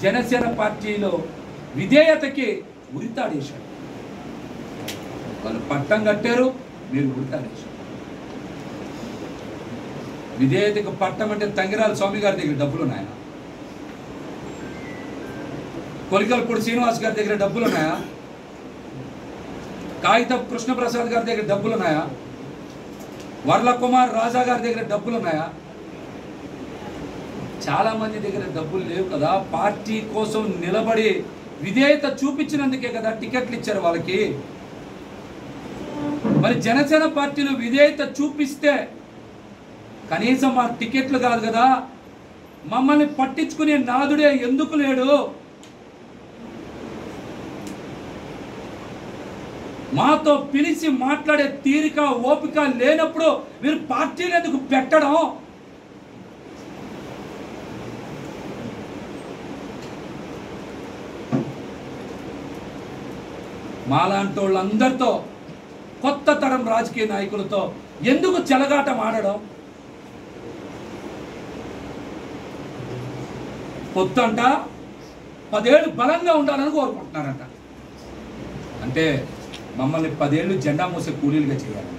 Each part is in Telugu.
జనసేన పార్టీలో విధేయతకి ఉరితాడేశాడు. వాళ్ళు పట్టం కట్టారు, మీరు ఉరితాడేశారు. విధేయతకు పట్టం అంటే తంగిరాల స్వామి గారి దగ్గర డబ్బులు ఉన్నాయా? కొలికల్పూడి శ్రీనివాస్ గారి దగ్గర డబ్బులు ఉన్నాయా? కాగిత కృష్ణప్రసాద్ గారి దగ్గర డబ్బులు ఉన్నాయా? వర్ల కుమార్ రాజా గారి దగ్గర డబ్బులు ఉన్నాయా? చాలా మంది దగ్గర డబ్బులు లేవు కదా. పార్టీ కోసం నిలబడి విధేయత చూపించినందుకే కదా టికెట్లు ఇచ్చారు వాళ్ళకి. మరి జనసేన పార్టీలో విధేయత చూపిస్తే కనీసం మా టికెట్లు కాదు కదా, మమ్మల్ని పట్టించుకునే నాదుడే ఎందుకు లేడు? మాతో పిలిచి మాట్లాడే తీరిక ఓపిక లేనప్పుడు మీరు పార్టీలు ఎందుకు పెట్టడం? మాలాంటి వాళ్ళందరితో, కొత్త తరం రాజకీయ నాయకులతో ఎందుకు చెలగాటం ఆడడం? పొద్దంట 10 ఏళ్ళు బలంగా ఉండాలని కోరుకుంటున్నారంట. అంటే మమ్మల్ని 10 ఏళ్ళు జెండా మోసే కూలీలుగా చేయాలి,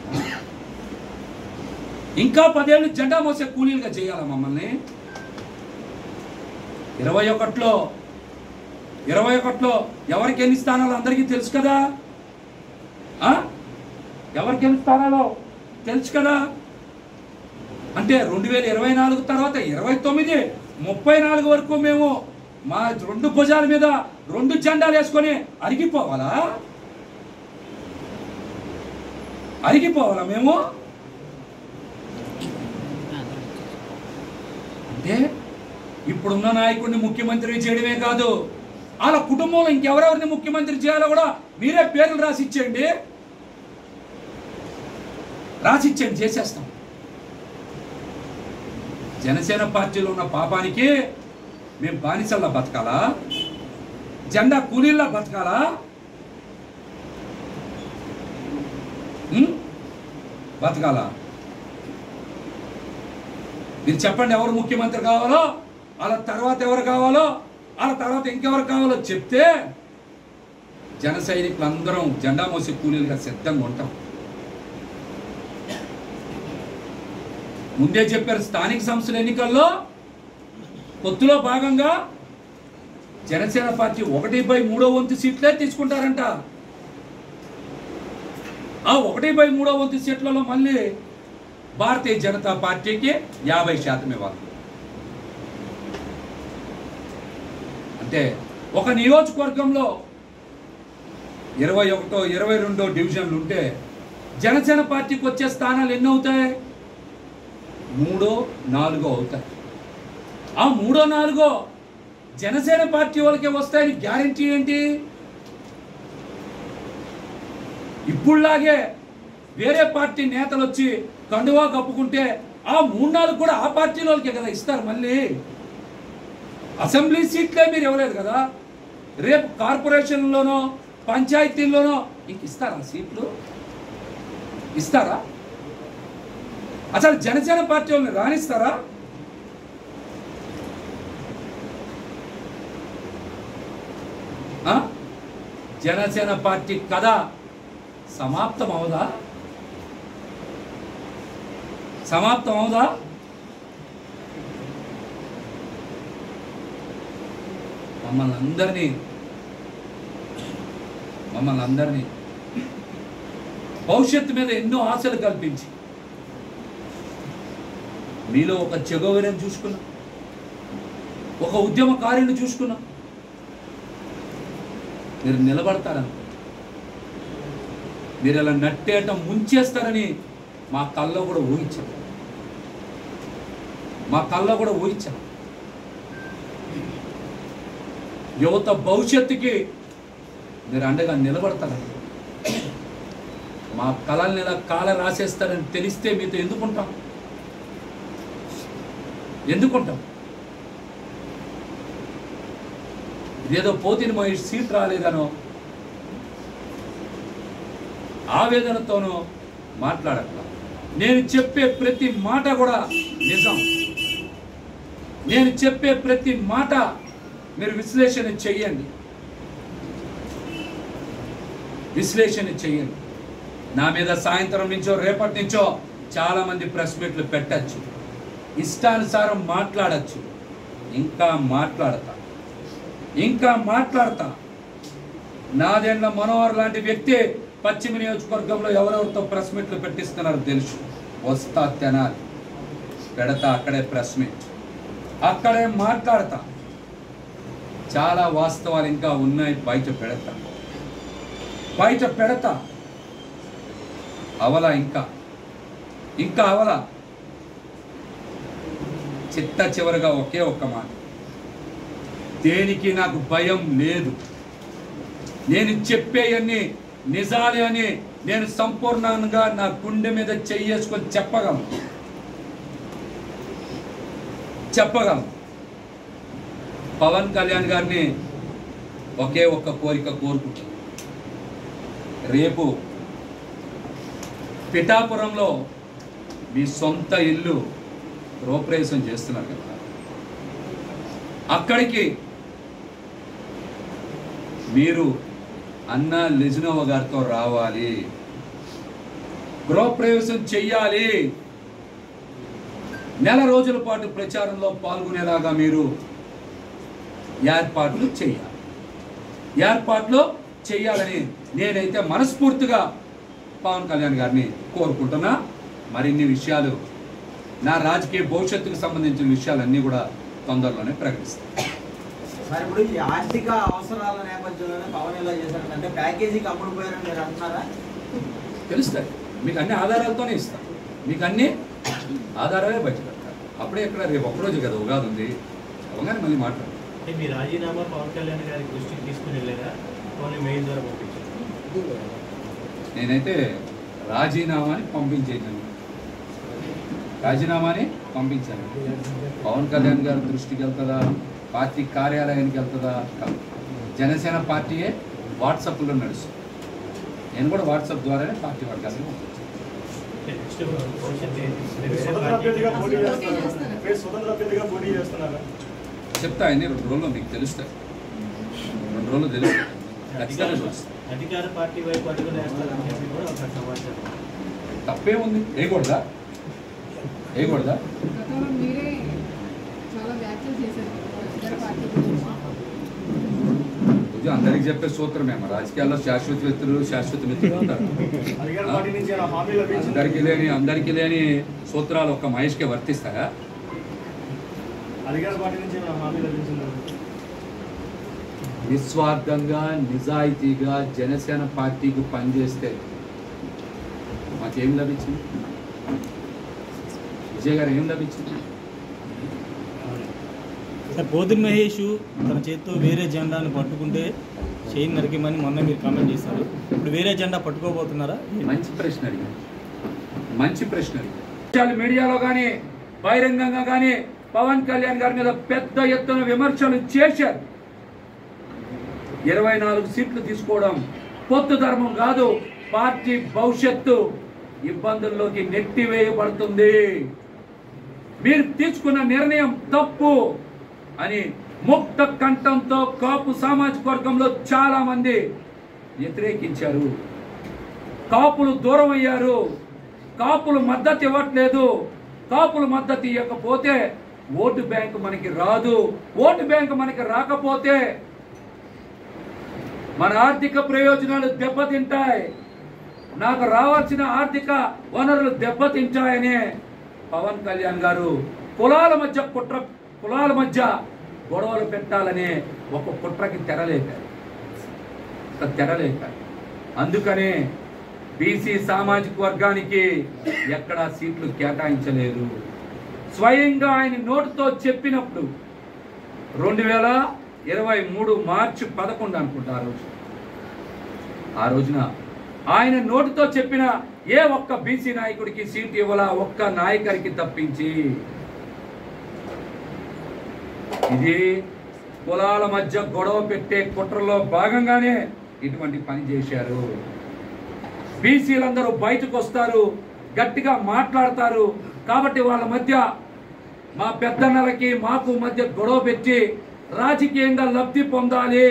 ఇంకా 10 ఏళ్ళు జెండా మోసే కూలీలుగా చేయాలా మమ్మల్ని? 21లో ఎవరికి ఎన్ని స్థానాలు అందరికీ తెలుసు కదా. ఎవరికి ఎన్ని స్థానాలు తెలుసు కదా. అంటే 2024 తర్వాత 29, 34 వరకు మేము మా 2 భుజాల మీద 2 జెండాలు వేసుకొని అరిగిపోవాలా మేము? అంటే ఇప్పుడున్న నాయకుడిని ముఖ్యమంత్రి చేయడమే కాదు, వాళ్ళ కుటుంబంలో ఇంకెవరెవరిని ముఖ్యమంత్రి చేయాలో కూడా మీరే పేర్లు రాసిచ్చేయండి, చేసేస్తాం. జనసేన పార్టీలో ఉన్న పాపానికి మేము బానిసల్లా బతకాలా? జెండా కూలీల్లా బతకాలా? బతకాలా? మీరు చెప్పండి, ఎవరు ముఖ్యమంత్రి కావాలో, వాళ్ళ తర్వాత ఎవరు కావాలో, వాళ్ళ తర్వాత ఇంకెవరు కావాలో చెప్తే జన సైనికులందరం జెండా మోసే కూలీలుగా సిద్ధంగా ఉంటాం. ముందే చెప్పారు, స్థానిక సంస్థల ఎన్నికల్లో పొత్తులో భాగంగా జనసేన పార్టీ 1/3 సీట్లే తీసుకుంటారంట. ఆ 1/3 సీట్లలో మళ్ళీ భారతీయ జనతా పార్టీకి 50% ఇవ్వాలి. అంటే ఒక నియోజకవర్గంలో 21, 22 డివిజన్లు ఉంటే జనసేన పార్టీకి వచ్చే స్థానాలు ఎన్ని అవుతాయి? 3, 4 అవుతాయి. ఆ 3, 4 జనసేన పార్టీ వాళ్ళకే వస్తాయని గ్యారంటీ ఏంటి? ఇప్పుడులాగే వేరే పార్టీ నేతలు వచ్చి కండువా కప్పుకుంటే ఆ 3, 4 కూడా ఆ పార్టీ వాళ్ళకే కదా ఇస్తారు. మళ్ళీ అసెంబ్లీ సీట్లే మీరు ఇవ్వలేదు కదా, రేపు కార్పొరేషన్లోనో పంచాయతీల్లోనో ఇంక ఇస్తారా సీట్లు? ఇస్తారా? అసలు జనసేన పార్టీ వాళ్ళని రాణిస్తారా? జనసేన పార్టీ కథ సమాప్తం అవుదా? మమ్మల్ని అందరినీ భవిష్యత్తు మీద ఎన్నో ఆశలు కల్పించి మీలో ఒక చెగోవెరని చూసుకున్నా, ఒక ఉద్యమకారుని చూసుకున్నా, మీరు నిలబడతారని, మీరు ఇలా నట్టేయటం ముంచేస్తారని మా కల్లో కూడా ఊహించాం. యువత భవిష్యత్తుకి మీరు అండగా నిలబడతారని, మా కళల్ని ఇలా కాల రాసేస్తారని తెలిస్తే మీతో ఎందుకుంటాం? ఇదేదో పోతిని మా సీట్ రాలేదనో ఆవేదనతోనో మాట్లాడట్లా. నేను చెప్పే ప్రతి మాట కూడా నిజం. నేను చెప్పే ప్రతి మాట మీరు విశ్లేషణ చెయ్యండి, విశ్లేషణ చెయ్యండి. నా మీద సాయంత్రం నుంచో రేపటి నుంచో చాలామంది ప్రెస్ మీట్లు పెట్టచ్చు, ఇష్టానుసారం మాట్లాడచ్చు. ఇంకా మాట్లాడతా. నాదెండ్ల మనోహర్ లాంటి వ్యక్తి పశ్చిమ నియోజకవర్గంలో ఎవరెవరితో ప్రెస్ మీట్లు పెట్టిస్తున్నారో తెలుసు. వస్తా తెనాలి, పెడతా అక్కడే ప్రెస్ మీట్, అక్కడే మాట్లాడతా. చాలా వాస్తవాలు ఇంకా ఉన్నాయి, బయట పెడతా. అవలా ఇంకా అవలా. చివరిగా ఒకే ఒక్క మాట, దేనికి నాకు భయం లేదు. నేను చెప్పేయన్నీ నిజాలే అని నేను సంపూర్ణంగా నా గుండె మీద చెయ్యేసుకొని చెప్పగలను. పవన్ కళ్యాణ్ గారిని ఒకే ఒక్క కోరిక కోరుకుంటాను. రేపు పిఠాపురంలో మీ సొంత ఇల్లు గృహప్రవేశం చేస్తున్నారు కదా, అక్కడికి మీరు అన్న లెజినోవా గారితో రావాలి, గృహప్రవేశం చెయ్యాలి. నెల రోజుల పాటు ప్రచారంలో పాల్గొనేలాగా మీరు ఏర్పాట్లు చేయాలని నేనైతే మనస్ఫూర్తిగా పవన్ కళ్యాణ్ గారిని కోరుకుంటున్నా. మరిన్ని విషయాలు, నా రాజకీయ భవిష్యత్తుకు సంబంధించిన విషయాలన్నీ కూడా తొందరలోనే ప్రకటిస్తాను. మరి ఇప్పుడు ఈ ఆర్థిక అవసరాల నేపథ్యంలోనే పవన్ ఎలా చేశారంటే ప్యాకేజీకి అమ్ముడుపోయారని మీరు అంటున్నారా? తెలుస్తాయి, మీకు అన్ని ఆధారాలతోనే ఇస్తాను. మీకు అన్ని ఆధారాలే బయట పెడతారు. అప్పుడే ఎక్కడ రేపు ఒక్కరోజు కదా ఉగాది ఉంది, అవగానే మళ్ళీ మాట్లాడతారు. మీ రాజీనామా పవన్ కళ్యాణ్ గారి దృష్టికి తీసుకుని వెళ్ళారా? మెయిల్ ద్వారా పంపించారు. నేనైతే రాజీనామాని పంపించాను. పవన్ కళ్యాణ్ గారి దృష్టికి వెళ్తుందా, పార్టీ కార్యాలయానికి వెళ్తుందా? జనసేన పార్టీయే వాట్సాప్లో నడుస్తుంది. నేను కూడా వాట్సాప్ ద్వారానే పార్టీ వర్గాలను పంపించాను. చెప్తా అన్ని 2 రోజుల్లో మీకు తెలుస్తాయి. 2 రోజులు తెలుస్తాయి. అధికార పార్టీ వైపు అడుగులు వేస్తారని చెప్పి కూడా ఒక సమాచారం. తప్పే ఉంది, వేయకూడదా? అందరికి చెప్పే సూత్రమేమో, రాజకీయాల్లో శాశ్వత మిత్రులు ఉంటారు. అందరికీ లేని సూత్రాలు ఒక్క మహేష్కే వర్తిస్తాయా? నిస్వార్థంగా నిజాయితీగా జనసేన పార్టీకి పనిచేస్తే మాకేం లభించింది? విజయ్ గారు ఏం లభించింది? పోతున్న మహేష్ తన చేతితో వేరే జెండాను పట్టుకుంటే చేయి నరికేమని మొన్న మీరు కామెంట్ చేశారు. ఇప్పుడు వేరే జెండా పట్టుకోబోతున్నారా? మంచి ప్రశ్న అడిగారు. సోషల్ మీడియాలో కానీ బహిరంగంగా కానీ పవన్ కళ్యాణ్ గారి మీద పెద్ద ఎత్తున విమర్శలు చేశారు. 24 సీట్లు తీసుకోవడం పొత్తు ధర్మం కాదు, పార్టీ భవిష్యత్తు ఇబ్బందుల్లోకి నెట్టివేయబడుతుంది, మీరు తీసుకున్న నిర్ణయం తప్పు అని ముక్త కంఠంతో కాపు సామాజిక వర్గంలో చాలా మంది వ్యతిరేకించారు. కాపులు దూరం అయ్యారు, కాపులు మద్దతు ఇవ్వట్లేదు. కాపులు మద్దతు ఇవ్వకపోతే ఓటు బ్యాంకు మనకి రాదు. ఓటు బ్యాంకు మనకి రాకపోతే మన ఆర్థిక ప్రయోజనాలు దెబ్బతింటాయి, నాకు రావాల్సిన ఆర్థిక వనరులు దెబ్బతింటాయనే పవన్ కళ్యాణ్ గారు కులాల మధ్య గొడవలు పెట్టాలనే ఒక కుట్రకి తెరలేపారు. అందుకనే బీసీ సామాజిక వర్గానికి ఎక్కడా సీట్లు కేటాయించలేదు. స్వయంగా ఆయన నోటితో చెప్పినప్పుడు 2023 మార్చి 11 అనుకుంటా ఆ రోజున ఆయన నోటితో చెప్పిన ఏ ఒక్క బీసీ నాయకుడికి సీటు ఇవ్వాల, ఒక్క నాయకుడికి తప్పించి. ఇది కులాల మధ్య గొడవ పెట్టే కుట్రలో భాగంగానే ఇటువంటి పని చేశారు. బీసీలందరూ బయటకు వస్తారు, గట్టిగా మాట్లాడతారు. కాబట్టి వాళ్ళ మధ్య మా పెద్దన్నలకి మాకు మధ్య గొడవ పెట్టి రాజకీయంగా లబ్ధి పొందాలి,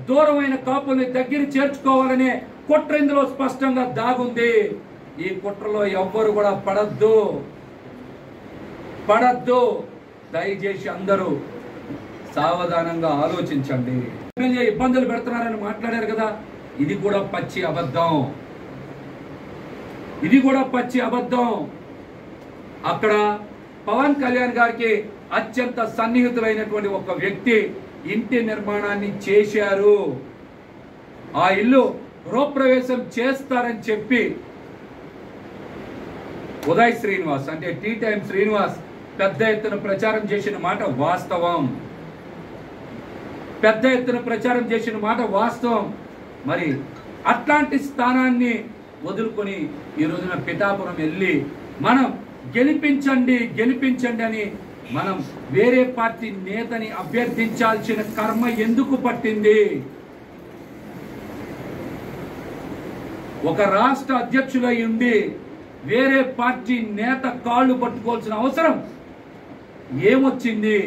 దూరమైన కాపుల్ని దగ్గర చేర్చుకోవాలనే కుట్ర ఇందులో స్పష్టంగా దాగుంది. ఈ కుట్రలో ఎవ్వరు కూడా పడద్దు. దయచేసి అందరూ సావధానంగా ఆలోచించండి. ఇబ్బందులు పెడుతున్నారని మాట్లాడారు కదా, ఇది కూడా పచ్చి అబద్ధం. అక్కడ పవన్ కళ్యాణ్ గారికి అత్యంత సన్నిహితులైనటువంటి ఒక వ్యక్తి ఇంటి నిర్మాణాన్ని చేశారు. ఆ ఇల్లు గృహప్రవేశం చేస్తారని చెప్పి ఉదయ్ శ్రీనివాస్ అంటే టీ టైం శ్రీనివాస్ పెద్ద ఎత్తున ప్రచారం చేసిన మాట వాస్తవం. మరి అట్లాంటి స్థానాన్ని వదులుకొని ఈ రోజున పిఠాపురం వెళ్ళి మనం గెలిపించండి అని మనం వేరే పార్టీ నేతని అభ్యర్థించాల్సిన కర్మ ఎందుకు పట్టింది? ఒక రాష్ట్ర అధ్యక్షులై ఉండి వేరే పార్టీ నేత కాళ్ళు పట్టుకోవాల్సిన అవసరం ఏమొచ్చింది?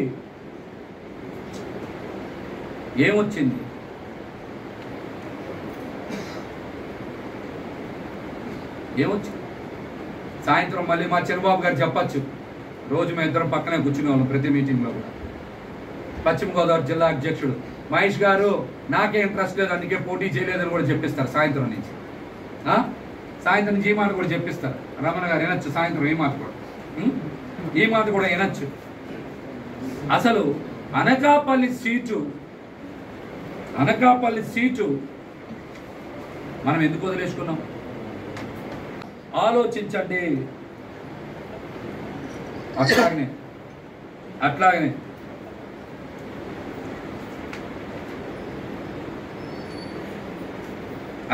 సాయంత్రం మళ్ళీ మా చంద్రబాబు గారు చెప్పచ్చు, రోజు మేము ఇద్దరం పక్కనే కూర్చునే వాళ్ళం ప్రతి మీటింగ్లో కూడా. పశ్చిమ గోదావరి జిల్లా అధ్యక్షుడు మహేష్ గారు నాకే ఇంట్రెస్ట్ లేదు అందుకే పోటీ చేయలేదని కూడా చెప్పిస్తారు. సాయంత్రం నుంచి ఈ మాట కూడా చెప్పిస్తారు. రమణ గారు వినొచ్చు, సాయంత్రం ఈ మాట కూడా వినొచ్చు. అసలు అనకాపల్లి సీటు మనం ఎందుకు వదిలేసుకున్నాం? ఆలోచించండి.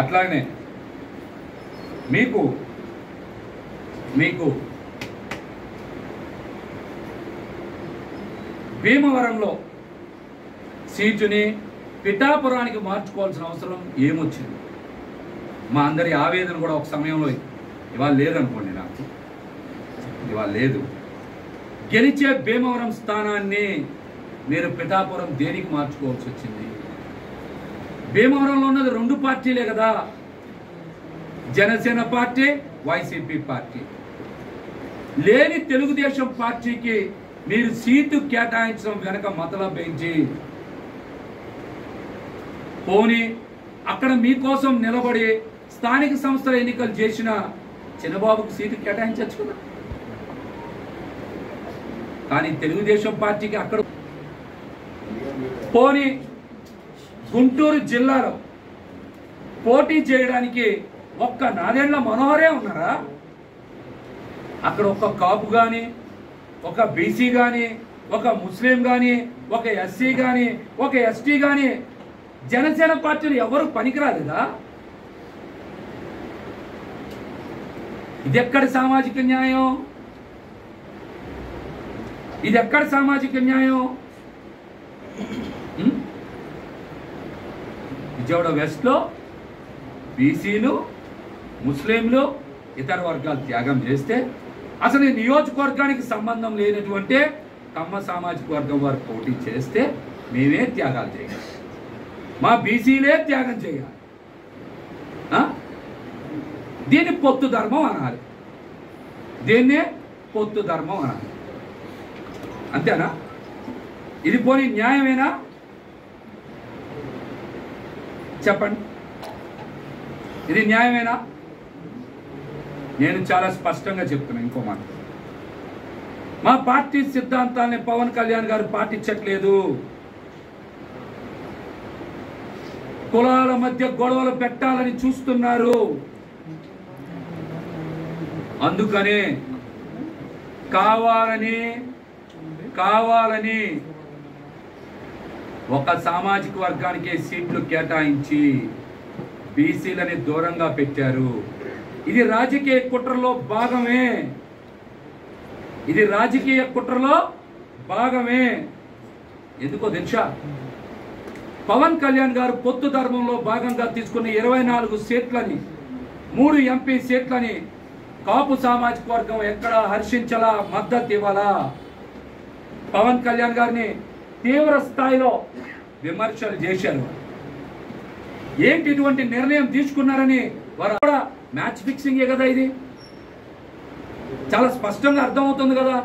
అట్లాగనే మీకు భీమవరంలో సీటుని పిఠాపురానికి మార్చుకోవాల్సిన అవసరం ఏమొచ్చింది? మా అందరి ఆవేదన కూడా ఒక సమయంలో ఇవాళ లేదనుకోండి, నాకు ఇవాళ లేదు. గెలిచే భీమవరం స్థానాన్ని మీరు పిఠాపురం దేనికి మార్చుకోవాల్సి వచ్చింది? భీమవరంలో ఉన్నది 2 పార్టీలే కదా, జనసేన పార్టీ, వైసీపీ పార్టీ. లేని తెలుగుదేశం పార్టీకి మీరు సీటు కేటాయించడం వెనక మతలబ్ ఏంటి? పోనీ అక్కడ మీకోసం నిలబడి స్థానిక సంస్థల ఎన్నికలు చేసిన చంద్రబాబుకు సీటు కేటాయించచ్చు కదా. కానీ తెలుగుదేశం పార్టీకి అక్కడ పోనీ గుంటూరు జిల్లాలో పోటీ చేయడానికి ఒక్క నాదెండ్ల మనోహరే ఉన్నారా? అక్కడ ఒక కాపు కానీ, ఒక బీసీ కానీ, ఒక ముస్లిం కానీ, ఒక ఎస్సీ కానీ, ఒక ఎస్టీ కానీ జనసేన పార్టీలు ఎవరు పనికిరాలేదా? ఇది ఎక్కడ సామాజిక న్యాయం? విజయవాడ వెస్ట్లో బీసీలు, ముస్లింలు, ఇతర వర్గాలు త్యాగం చేస్తే అసలు ఈ నియోజకవర్గానికి సంబంధం లేనటువంటి కమ్మ సామాజిక వర్గం వారు పోటీ చేస్తే మేమే త్యాగాలు చేయాలి, మా బీసీలే త్యాగం చేయాలి. దీన్ని పొత్తు ధర్మం అనాలి, అంతేనా? ఇది పోనీ న్యాయమేనా? చెప్పండి, ఇది న్యాయమేనా? నేను చాలా స్పష్టంగా చెప్తున్నా. ఇంకో మాట, మా పార్టీ సిద్ధాంతాలని పవన్ కళ్యాణ్ గారు పాటించట్లేదు. కులాల మధ్య గొడవలు పెట్టాలని చూస్తున్నారు. అందుకనే కావాలని ఒక సామాజిక వర్గానికి సీట్లు కేటాయించి బీసీలని దూరంగా పెట్టారు. ఇది రాజకీయ కుట్రలో భాగమే. ఎందుకో తెలుసా? పవన్ కళ్యాణ్ గారు పొత్తు ధర్మంలో భాగంగా తీసుకున్న 24 సీట్లని, 3 ఎంపీ సీట్లని కాపు సామాజిక వర్గం ఎక్కడ హర్షించాలా, మద్దతు ఇవ్వాలా? పవన్ కళ్యాణ్ గారిని తీవ్ర స్థాయిలో విమర్శలు చేశారు. ఏంటి ఇటువంటి నిర్ణయం తీసుకున్నారని వారు కూడా మ్యాచ్ ఫిక్సింగే కదా, ఇది చాలా స్పష్టంగా అర్థమవుతుంది కదా.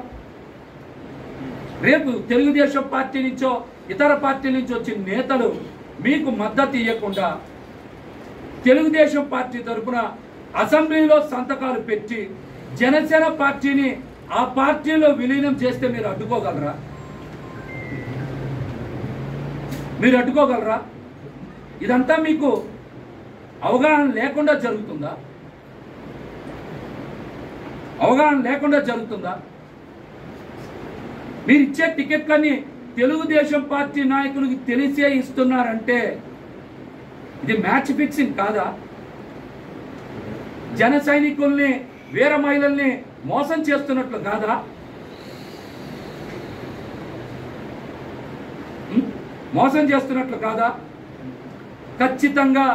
రేపు తెలుగుదేశం పార్టీ నుంచో ఇతర పార్టీల నుంచి వచ్చిన నేతలు మీకు మద్దతు ఇవ్వకుండా తెలుగుదేశం పార్టీ తరఫున అసెంబ్లీలో సంతకాలు పెట్టి జనసేన పార్టీని ఆ పార్టీలో విలీనం చేస్తే మీరు అడ్డుకోగలరా? మీరు అడ్డుకోగలరా? ఇదంతా మీకు అవగాహన లేకుండా జరుగుతుందా? అవగాహన లేకుండా జరుగుతుందా? మీరు ఇచ్చే టికెట్లన్నీ తెలుగుదేశం పార్టీ నాయకులకి తెలిసే ఇస్తున్నారంటే ఇది మ్యాచ్ ఫిక్సింగ్ కాదా? జన సైనికుల్ని వీర మహిళల్ని మోసం చేస్తున్నట్లు కాదా? మోసం చేస్తున్నట్లు కాదా? ఖచ్చితంగా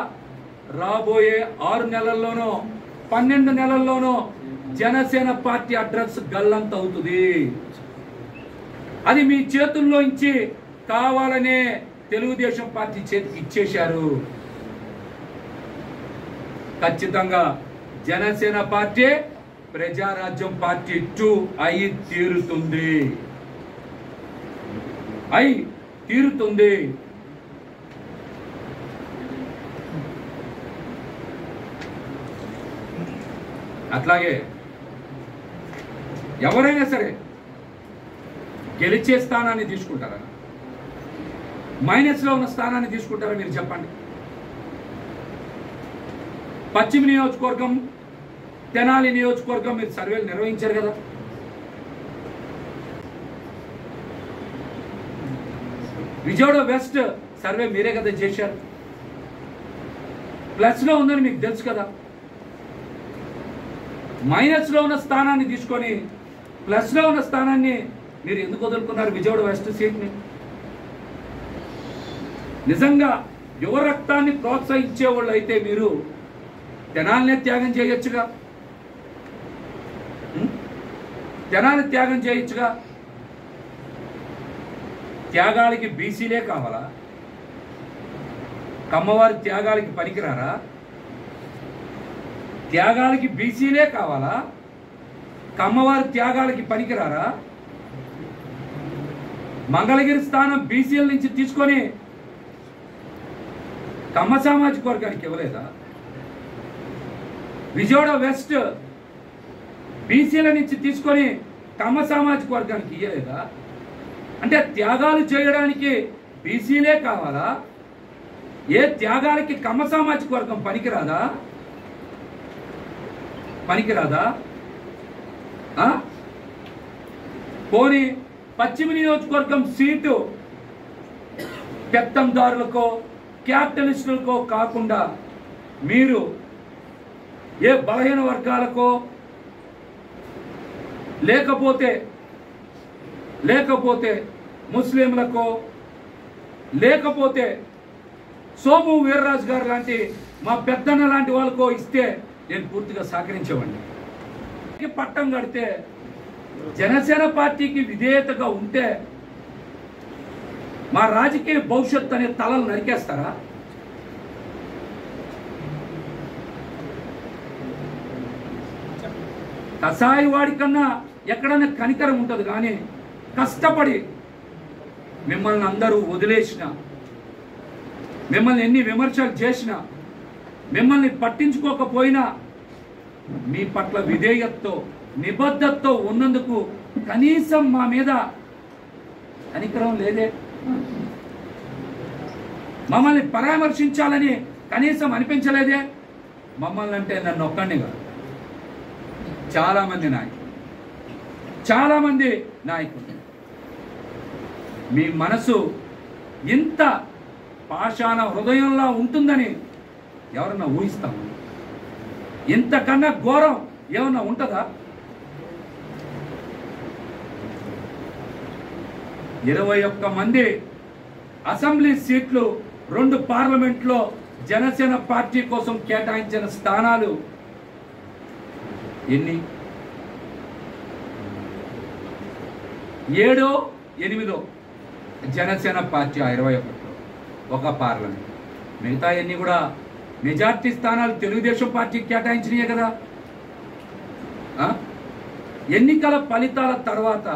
రాబోయే 6 నెలల్లోనో 12 నెలల్లోనో జనసేన పార్టీ అడ్రస్ గల్లంత అవుతుంది. అది మీ చేతుల్లో నుంచి కావాలనే తెలుగుదేశం పార్టీ చేతికి ఇచ్చేశారు. ఖచ్చితంగా జనసేన పార్టీ ప్రజారాజ్యం పార్టీ 2 అయి తీరుతుంది. అట్లాగే ఎవరైనా సరే గెలిచే స్థానాన్ని తీసుకుంటారా, మైనస్లో ఉన్న స్థానాన్ని తీసుకుంటారా? మీరు చెప్పండి. పశ్చిమ నియోజకవర్గం, తెనాలి నియోజకవర్గం మీరు సర్వేలు నిర్వహించారు కదా. విజయవాడ వెస్ట్ సర్వే మీరే కదా చేశారు. ప్లస్లో ఉందని మీకు తెలుసు కదా. మైనస్లో ఉన్న స్థానాన్ని తీసుకొని ప్లస్లో ఉన్న స్థానాన్ని మీరు ఎందుకు వదులుకున్నారు? విజయవాడ వెస్ట్ సీట్ని నిజంగా యువ రక్తాన్ని ప్రోత్సహించే వాళ్ళు అయితే మీరు తెనాలినే త్యాగం చేయొచ్చుగా, తెనాలి త్యాగం చేయొచ్చుగా. త్యాగాలకి బీసీలే కావాలా? కమ్మవారి త్యాగాలకి పనికిరారా? త్యాగాలకి బీసీలే కావాలా? కమ్మవారి త్యాగాలకి పనికిరారా? మంగళగిరి స్థానం బీసీల నుంచి తీసుకొని కమ్మ సామాజిక వర్గానికి ఇవ్వలేదా? విజయవాడ వెస్ట్ బీసీల నుంచి తీసుకొని కమ్మ సామాజిక వర్గానికి ఇవ్వలేదా? అంటే త్యాగాలు చేయడానికి బీసీలే కావాలా? ఏ త్యాగాలకి కమ్మ సామాజిక వర్గం పనికిరాదా? పోనీ పశ్చిమ నియోజకవర్గం సీటు పెత్తందారులకో క్యాపిటలిస్టులకో కాకుండా మీరు ఏ బలహీన వర్గాలకో లేకపోతే ముస్లింలకో లేకపోతే సోము వీర్రాజు గారు లాంటి మా పెద్దన్న లాంటి వాళ్ళకో ఇస్తే నేను పూర్తిగా సహకరించేవాడిని. పట్టం కడితే జనసేన పార్టీకి విధేయతగా ఉంటే మా రాజకీయ భవిష్యత్తు అనే తలలు నరికేస్తారా? కసాయి వాడి కన్నా ఎక్కడైనా కనికరం ఉంటుంది, కానీ కష్టపడి మిమ్మల్ని అందరూ వదిలేసిన, మిమ్మల్ని ఎన్ని విమర్శలు చేసినా, మిమ్మల్ని పట్టించుకోకపోయినా మీ పట్ల విధేయతతో నిబద్ధతతో ఉన్నందుకు కనీసం మా మీద కనికరం లేదే. మమ్మల్ని పరామర్శించాలని కనీసం అనిపించలేదే. మమ్మల్ని అంటే నన్ను ఒక్కడిగా చాలా మంది నాయకులు మీ మనసు ఇంత పాషాణ హృదయంలా ఉంటుందని ఎవరన్నా ఊహిస్తాము? ఇంతకన్నా ఘోరం ఏమన్నా ఉంటుందా? 21 మంది అసెంబ్లీ సీట్లు 2 పార్లమెంట్లో జనసేన పార్టీ కోసం కేటాయించిన స్థానాలు ఎన్ని? 7, 8 జనసేన పార్టీ 21లో ఒక పార్లమెంట్, మిగతా అన్నీ కూడా మెజార్టీ స్థానాలు తెలుగుదేశం పార్టీకి కేటాయించినాయే కదా. ఎన్నికల ఫలితాల తర్వాత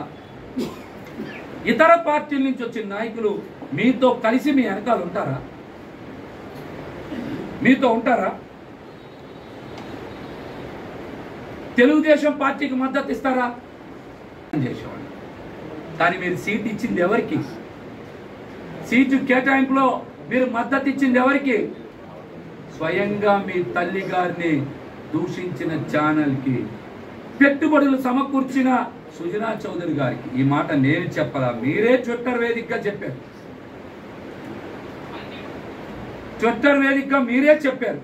ఇతర పార్టీల నుంచి వచ్చిన నాయకులు మీతో కలిసి మీ వెనకాల ఉంటారా? మీతో ఉంటారా? తెలుగుదేశం పార్టీకి మద్దతు ఇస్తారా? చేసేవాళ్ళు. కానీ మీరు సీట్ ఇచ్చింది ఎవరికి? సీటు కేటాయింపులో మీరు మద్దతు ఇచ్చింది ఎవరికి? స్వయంగా మీ తల్లి గారిని దూషించిన ఛానల్కి, పెట్టుబడులు సమకూర్చిన సుజనా చౌదరి గారికి. ఈ మాట నేను చెప్పరా, మీరే ట్విట్టర్ వేదికగా చెప్పారు. ట్విట్టర్ వేదికగా మీరే చెప్పారు.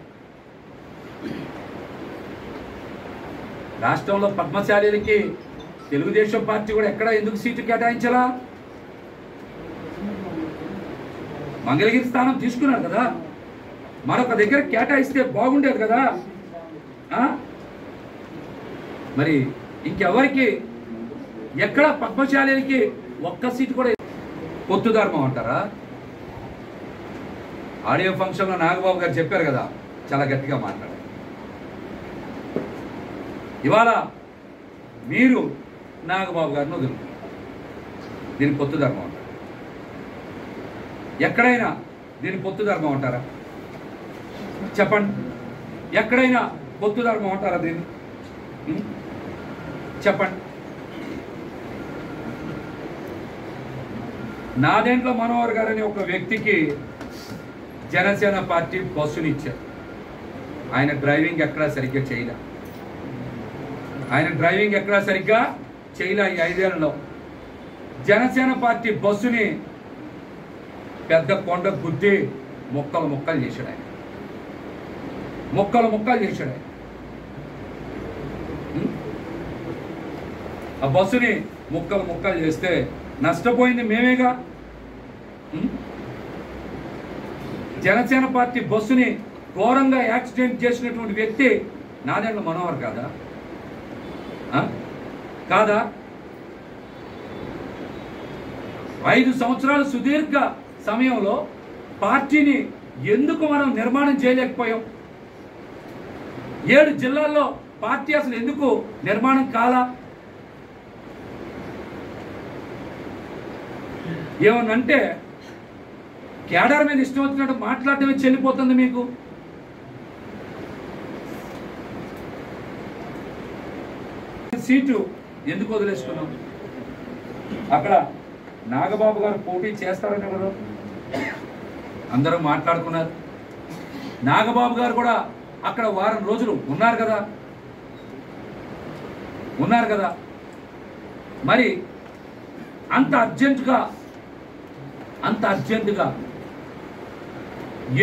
రాష్ట్రంలో పద్మశాలీలకి తెలుగుదేశం పార్టీ కూడా ఎక్కడ ఎందుకు సీటు కేటాయించాలా? మంగళగిరి స్థానం తీసుకున్నారు కదా, మరొక దగ్గర కేటాయిస్తే బాగుండేది కదా. మరి ఇంకెవరికి ఎక్కడ పద్మశాలీలకి ఒక్క సీటు కూడా పొత్తు ధర్మం అంటారా? ఆడియో ఫంక్షన్లో నాగబాబు గారు చెప్పారు కదా, చాలా గట్టిగా మాట్లాడారు. ఇవాళ మీరు నాగబాబు గారిని వదులుకున్నారు. దీని పొత్తు ధర్మం అంటారు? ఎక్కడైనా దీని పొత్తు ధర్మం అంటారా? చెప్పండి, ఎక్కడైనా పొత్తు ధర్మం అంటారా దీన్ని? చెప్పండి. నాదెండ్ల మనోహర్ గారు అనే ఒక వ్యక్తికి జనసేన పార్టీ బస్సునిచ్చారు. ఆయన డ్రైవింగ్ ఎక్కడా సరిగ్గా చేయలే. ఈ 5 ఏళ్లలో జనసేన పార్టీ బస్సుని పెద్ద కొండ గుద్ది ముక్కలు చేశాడు. ఆయన ముక్కలు చేశాడు. ఆ బస్సుని ముక్కలు చేస్తే నష్టపోయింది మేమేగా. జనసేన పార్టీ బస్సుని ఘోరంగా యాక్సిడెంట్ చేసినటువంటి వ్యక్తి నాదెండ్ల మనోహర్ కాదా? కాదా? 5 సంవత్సరాల సుదీర్ఘ సమయంలో పార్టీని ఎందుకు మనం నిర్మాణం చేయలేకపోయాం? 7 జిల్లాల్లో పార్టీ అసలు ఎందుకు నిర్మాణం కాలా? ఏమనంటే కేడర్ మీద ఇష్టం వచ్చినట్టు మాట్లాడటమే చెల్లిపోతుంది మీకు. సీటు ఎందుకు వదిలేసుకున్నాం? అక్కడ నాగబాబు గారు పోటీ చేస్తారని ఎవరు అందరూ మాట్లాడుకున్నారు. నాగబాబు గారు కూడా అక్కడ వారం రోజులు ఉన్నారు కదా. మరి అంత అర్జెంటుగా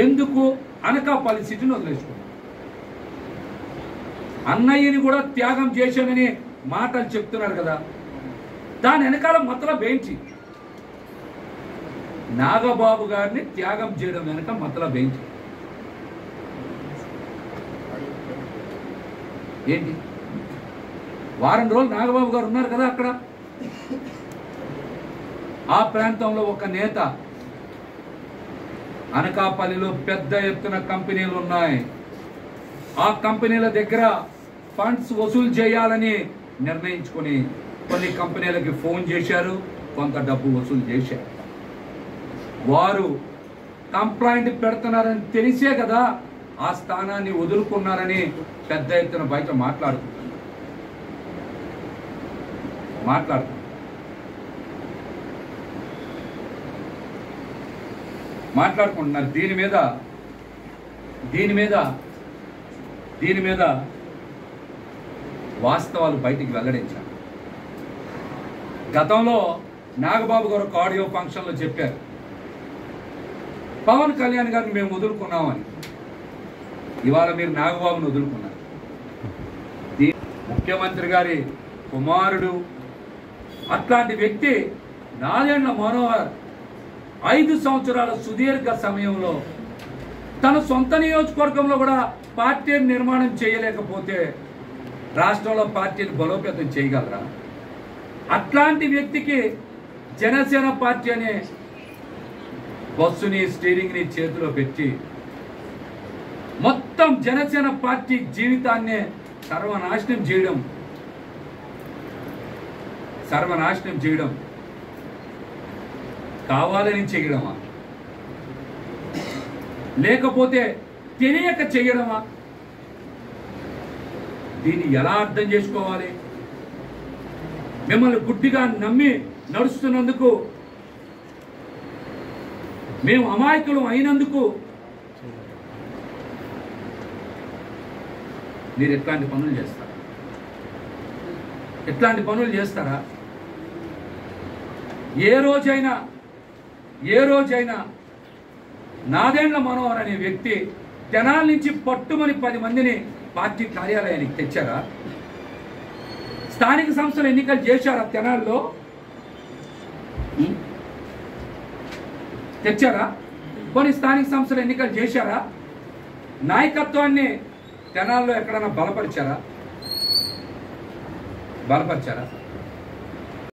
ఎందుకు అనకాపల్లి సీటును వదిలేసుకున్నాం? అన్నయ్యని కూడా త్యాగం చేశానని మాటలు చెప్తున్నారు కదా, దాని వెనకాల మతలబ్ ఏంటి? నాగబాబు గారిని త్యాగం చేయడం వెనక మతలబ్ ఏంటి? వారం రోజులు నాగబాబు గారు ఉన్నారు కదా అక్కడ. ఆ ప్రాంతంలో ఒక నేత, అనకాపల్లిలో పెద్ద ఎత్తున కంపెనీలు ఉన్నాయి, ఆ కంపెనీల దగ్గర ఫండ్స్ వసూలు చేయాలని నిర్ణయించుకొని కొన్ని కంపెనీలకి ఫోన్ చేశారు, కొంత డబ్బు వసూలు చేశారు. వారు కంప్లైంట్ పెడుతున్నారని తెలిసే కదా ఆ స్థానాన్ని వదులుకున్నారని పెద్ద ఎత్తున బయట మాట్లాడుకుంటున్నారు. దీని మీద వాస్తవాలు బయటికి వెల్లడించారు. గతంలో నాగబాబు గారు ఒక ఆడియో ఫంక్షన్లో చెప్పారు, పవన్ కళ్యాణ్ గారిని మేము వదులుకున్నామని. ఇవాళ మీరు నాగబాబుని వదులుకున్నారు. ముఖ్యమంత్రి గారి కుమారుడు అట్లాంటి వ్యక్తి నాదెండ్ల మనోహర్ 5 సంవత్సరాల సుదీర్ఘ సమయంలో తన సొంత నియోజకవర్గంలో కూడా పార్టీని నిర్మాణం చేయలేకపోతే రాష్ట్రంలో పార్టీని బలోపేతం చేయగలరా? అట్లాంటి వ్యక్తికి జనసేన పార్టీ అనే బస్సుని స్టీరింగ్ని చేతిలో పెట్టి మొత్తం జనసేన పార్టీ జీవితాన్నే సర్వనాశనం చేయడం కావాలని చేయడమా, లేకపోతే తెలియక చేయడమా? దీన్ని ఎలా అర్థం చేసుకోవాలి? మిమ్మల్ని గుడ్డిగా నమ్మి నడుస్తున్నందుకు, మేము అమాయకులు అయినందుకు మీరు ఎట్లాంటి పనులు చేస్తారా? ఏ రోజైనా నాదెండ్ల మనోహర్ అనే వ్యక్తి తెనాల నుంచి పట్టుమని 10 మందిని పార్టీ కార్యాలయానికి తెచ్చారా? స్థానిక సంస్థల ఎన్నికలు చేశారా? తెనాల్లో తెచ్చారా? కొన్ని స్థానిక సంస్థల ఎన్నికలు చేశారా? నాయకత్వాన్ని తెనాల్లో ఎక్కడైనా బలపరిచారా?